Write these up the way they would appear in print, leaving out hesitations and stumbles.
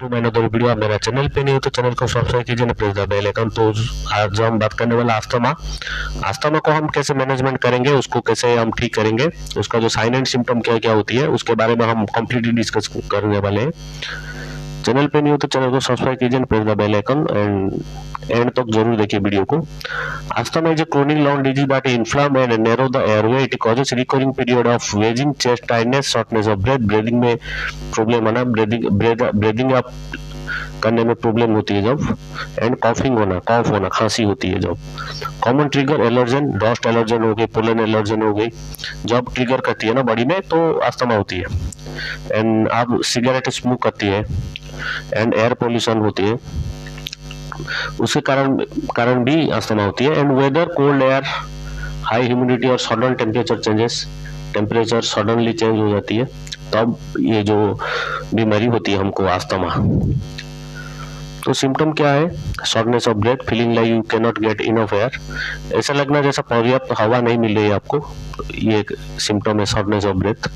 To my another video. आप मेरा channel पे नहीं हो तो चैनल को सब्सक्राइब कीजिए ना, प्रेस द बेल आइकन। तो आज हम बात करने वाला अस्थमा को हम कैसे मैनेजमेंट करेंगे, उसको कैसे हम ठीक करेंगे, उसका जो साइन एंड सिम्टम क्या क्या होती है उसके बारे में हम कंप्लीटली डिस्कस करने वाले हैं। चैनल पे नहीं हो तो चैनल को सब्सक्राइब कीजिए, press the bell icon end तक जरूर देखिए वीडियो को। Asthma is a chronic lung disease that inflame and narrow the airway. It causes recurring period of wheezing, chest tightness, shortness of breath, breathing में problem आना, breathing up करने में problem होती है जब, एंड कॉफिंग होना, कॉफ होना, खांसी होती है जब। Common trigger allergen, dust allergen हो गई, पोलन एलर्जन हो गई, जब ट्रिगर करती है ना बॉडी में तो अस्थमा होती है। एंड आप सिगरेट स्मोक करती है एंड एयर पोल्यूशन होती है, उसके कारण भी अस्थमा होती है। And weather, cold air, high humidity और sudden temperature changes, temperature suddenly change हो जाती है तब ये जो बीमारी होती है हमको अस्थमा। तो सिम्टम क्या है? Shortness of breath, feeling like you can not get enough air, ऐसा लगना जैसा पर्याप्त हवा नहीं मिल रही है आपको, ये एक सिम्टम है shortness of breath.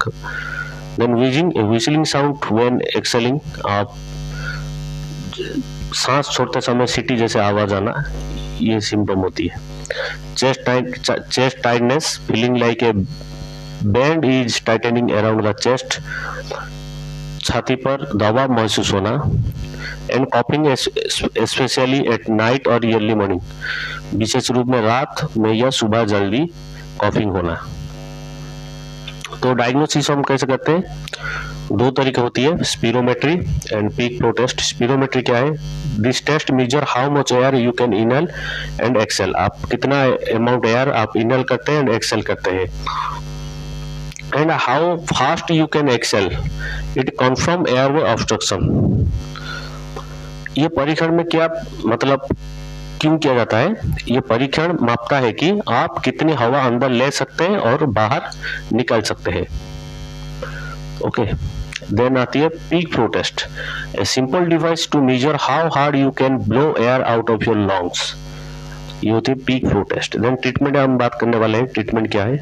Then whistling sound when exhaling, आप सांस छोड़ते समय सीटी जैसे आवाज आना, ये सिम्टम होती है। Chest tightness, feeling like A band is tightening around the chest, छाती पर दबाव महसूस होना। And coughing specially at night और अर्ली मॉर्निंग, विशेष रूप में रात में या सुबह जल्दी कॉफिंग होना। तो डायग्नोसिस हम कैसे करते हैं? दो तरीके होती है, spirometry and peak flow test. Spirometry क्या है? This test measure how much air you can inhale and exhale, आप कितना अमाउंट एयर आप इनहेल करते हैं एंड एक्सेल करते हैं। And how fast you can exhale, it confirm airway obstruction. ये परीक्षण में क्या मतलब क्यों किया जाता है? ये परीक्षण मापता है कि आप कितनी हवा अंदर ले सकते हैं और बाहर निकल सकते हैं। ओके, देन आती है peak flow test, a simple device to measure how hard you can blow air out of your lungs, ये होती है peak flow test. Then treatment हम बात करने वाले हैं। ट्रीटमेंट क्या है?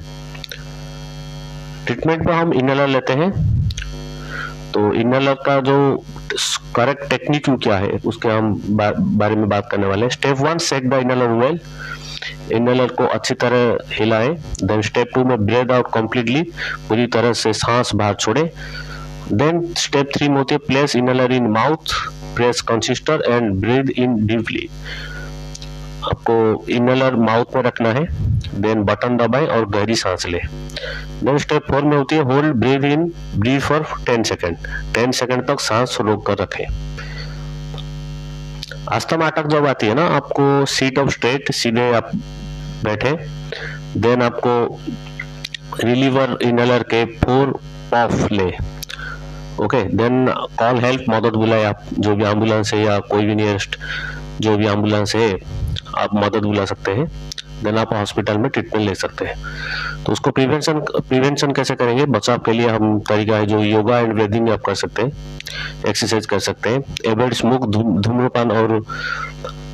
ट्रीटमेंट में हम इनहेलर लेते हैं, तो इनहेलर का जो करेक्ट टेक्निक क्या है उसके हम बारे में बात करने वाले हैं। Step 1, set the inhaler well, inhaler को अच्छी तरह हिलाएं। देन स्टेप 2 में ब्रेथ आउट कंप्लीटली, पूरी तरह से सांस बाहर छोड़े। देन स्टेप 3 में होती है place inhaler in mouth, press canister and breathe in deeply, आपको इनहेलर माउथ में रखना है, देन बटन दबाएं और गहरी सांस ले। देन स्टेप 4 में होती है hold breath for 10 second, 10 second तक सांस रोक कर रखें। अस्थमा अटक जब आती है ना, आपको सीट अप स्ट्रेट, सीधे आप बैठे, देन आपको रिलीवर इनहेलर के 4 पफ ले। ओके, देन कॉल हेल्प, मदद बुलाए आप, जो भी एम्बुलेंस है या कोई भी नियरेस्ट जो भी एम्बुलेंस है आप मदद बुला सकते हैं। देन आप हॉस्पिटल में ट्रीटमेंट ले सकते हैं। तो उसको प्रिवेंशन कैसे करेंगे? बचाव के लिए हम तरीका है जो योगा एंड ब्रीदिंग आप कर सकते हैं, एक्सरसाइज कर सकते हैं। एवॉइड स्मोक, धूम्रपान और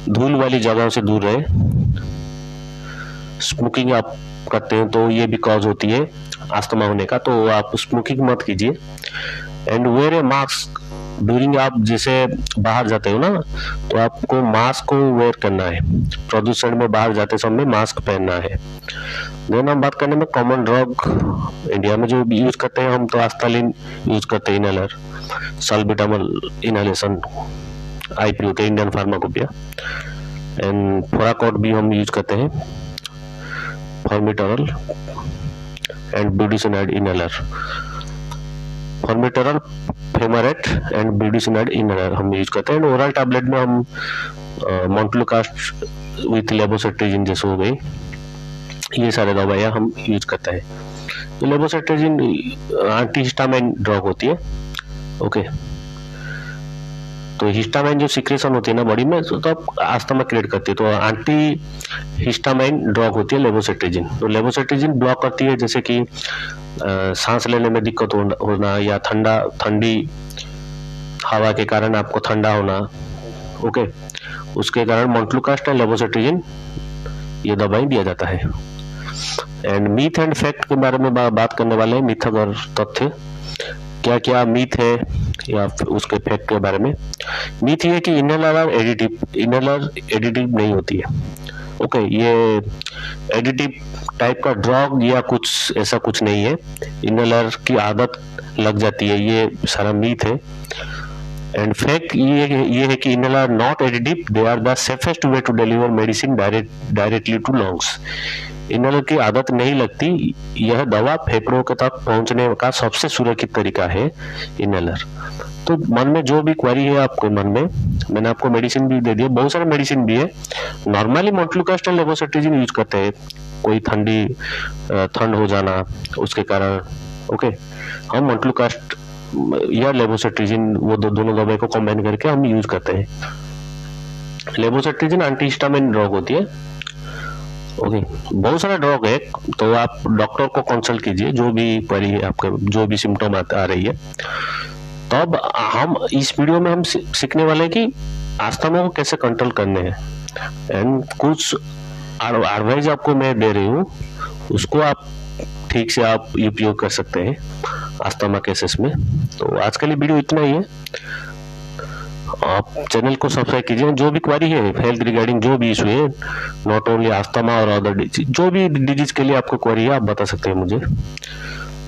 धूल वाली जगहों से दूर रहे। स्मोकिंग आप करते हैं तो ये भी कॉज होती है अस्थमा होने का, तो आप स्मोकिंग मत कीजिए। And wear a mask during, आप जैसे बाहर जाते हो ना तो आपको मास्क को वेयर करना है, प्रदूषण में बाहर जाते समय मास्क पहनना है। देन हम बात करने में कॉमन ड्रग इंडिया में जो यूज करते हैं हम, तो आस्थालिन यूज करते हैं, इनहेलर, साल्बिटामोल इनहेलेशन, आईपी होते हैं इंडियन फार्माकोपिया, एंड फोराकोड भी हम यूज करते हैं, फॉर्मिटरल एंड ब्यूडिसिनाइड इनहेलर, फॉर्मिटरल, फेमरेट एंड ब्यूडिसिनाइड इनहेलर हम यूज करते हैं। ओरल टैबलेट में हम मोंटलुकास्ट विथ लेवोसेट्रिजिन जैसे हो गई, ये सारे दवाइयाँ हम यूज करते हैं। तो लेवोसेट्रिजिन एंटीहिस्टामाइन ड्रग होती है। ओके, तो हिस्टामाइन जो सिक्रेशन होती है ना बॉडी में, तो अस्थमा क्रिएट करती है, तो एंटी हिस्टामाइन ड्रग होती है लेवोसेट्रिजिन। तो लेवोसेट्रिजिन ब्लॉक करती है जैसे कि सांस लेने में दिक्कत होना या ठंडी हवा के कारण आपको ठंडा होना। ओके, उसके कारण मोंटलुकास्ट एंड लेवोसेट्रिजिन ये दवाई दिया जाता है। एंड मिथ एंड फैक्ट के बारे में बात करने वाले हैं, मिथ और तथ्य। क्या क्या मीथ है या उसके फैक्ट के बारे में। मीथ ये है कि इनहेलर एडिटिव नहीं होती है। ओके, ये एडिटिव टाइप का ड्रग या कुछ ऐसा कुछ नहीं है। इनहेलर की आदत लग जाती है, ये सारा मीथ है। एंड फैक्ट ये है कि inhaler not additive, they are the safest way to deliver medicine directly to lungs. Inhaler की आदत नहीं लगती, यह दवा फेफड़ों के तक पहुंचने का सबसे सुरक्षित तरीका है इनहेलर। तो मन में जो भी क्वेरी है आपके मन में, मैंने आपको मेडिसिन भी दे दिया, बहुत सारे मेडिसिन भी है। नॉर्मली मोंटलुकास्ट और लेवोसिट्रिजिन यूज करते हैं, कोई ठंड हो जाना उसके कारण। ओके, हम मोंटलुकास्ट या लेवोसिट्रिजिन वो दोनों दवाई को कंबाइन करके हम यूज करते हैं। लेवोसिट्रिजिन एंटीहिस्टामिन ड्रग होती है। ओके, बहुत सारा ड्रग है, तो आप डॉक्टर को कंसल्ट कीजिए, जो भी क्वेरी है आपके, जो भी सिम्टम आ रही है। तो अब हम इस वीडियो में हम सीखने वाले हैं कि अस्थमा को कैसे कंट्रोल करने हैं। एंड कुछ एडवाइस आपको मैं दे रही हूँ, उसको आप ठीक से आप उपयोग कर सकते हैं अस्थमा केसेस में। तो आज के लिए वीडियो इतना ही है। आप चैनल को सब्सक्राइब कीजिए, जो भी क्वेरी है हेल्थ रिगार्डिंग, जो भी इशू है, नॉट ओनली अस्थमा और अदर डिजीज, जो भी डिजीज के लिए आपको क्वेरी है आप बता सकते हैं मुझे।